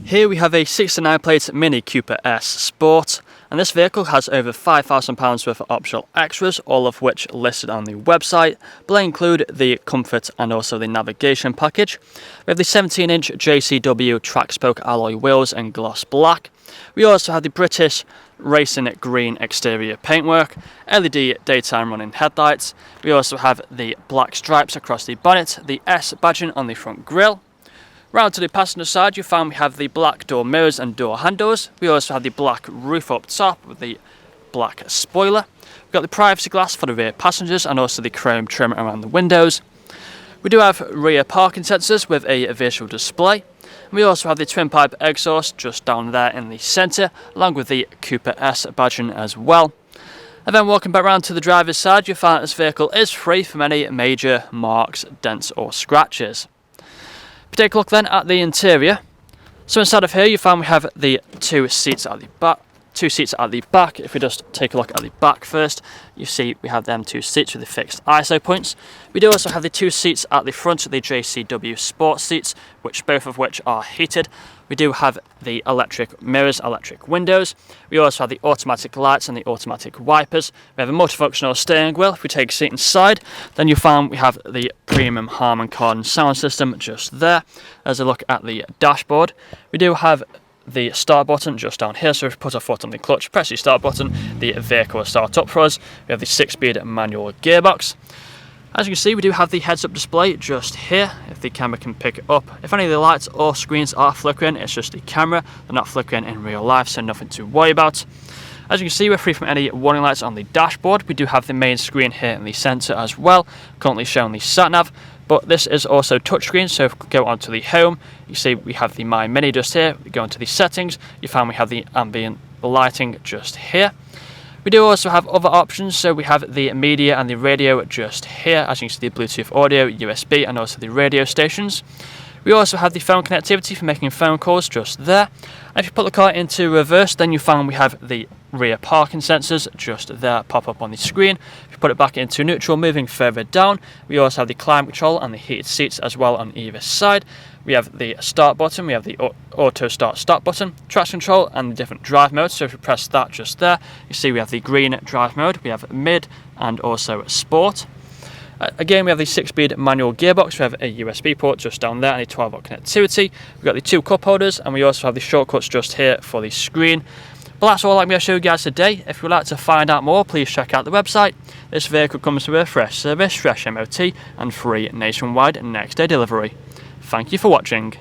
Here we have a 69 plate Mini Cooper S Sport, and this vehicle has over £5,000 worth of optional extras, all of which listed on the website, but they include the comfort and also the navigation package. We have the 17-inch JCW track spoke alloy wheels in gloss black. We also have the British racing green exterior paintwork, LED daytime running headlights. We also have the black stripes across the bonnet, the S badging on the front grille. Round to the passenger side, you find we have the black door mirrors and door handles. We also have the black roof up top with the black spoiler. We've got the privacy glass for the rear passengers and also the chrome trim around the windows. We do have rear parking sensors with a visual display. We also have the twin pipe exhaust just down there in the centre, along with the Cooper S badging as well. And then walking back round to the driver's side, you find this vehicle is free from any major marks, dents or scratches. If you take a look then at the interior, so inside of here you find we have the two seats at the back. If we just take a look at the back first, you see we have them two seats with the fixed ISO points. We do also have the two seats at the front of the JCW Sports seats, both of which are heated. We do have the electric mirrors, electric windows. We also have the automatic lights and the automatic wipers. We have a multifunctional steering wheel. If we take a seat inside, then you find we have the premium Harman Kardon sound system just there. As a look at the dashboard, we do have the start button just down here, so if we put our foot on the clutch, press the start button, the vehicle will start up for us. We have the 6-speed manual gearbox. As you can see, we do have the heads-up display just here, if the camera can pick it up. If any of the lights or screens are flickering, it's just the camera. They're not flickering in real life, so nothing to worry about. As you can see, we're free from any warning lights on the dashboard. We do have the main screen here in the centre as well, currently showing the sat-nav. But this is also touchscreen, so if we go onto the home, you see we have the My Mini just here. We go into the settings, you find we have the ambient lighting just here. We do also have other options, so we have the media and the radio just here. As you can see, the Bluetooth audio, USB, and also the radio stations. We also have the phone connectivity for making phone calls just there. And if you put the car into reverse, then you find we have the rear parking sensors just there, pop up on the screen. If you put it back into neutral, moving further down, we also have the climate control and the heated seats as well on either side. We have the start button, we have the auto start button, traction control, and the different drive modes. So if you press that just there, you see we have the green drive mode, we have mid and also sport. Again, we have the 6-speed manual gearbox. We have a USB port just down there and a 12-volt connectivity. We've got the two cup holders, and we also have the shortcuts just here for the screen. But that's all I'm going to show you guys today. If you'd like to find out more, please check out the website. This vehicle comes with a fresh service, fresh MOT, and free nationwide next day delivery. Thank you for watching.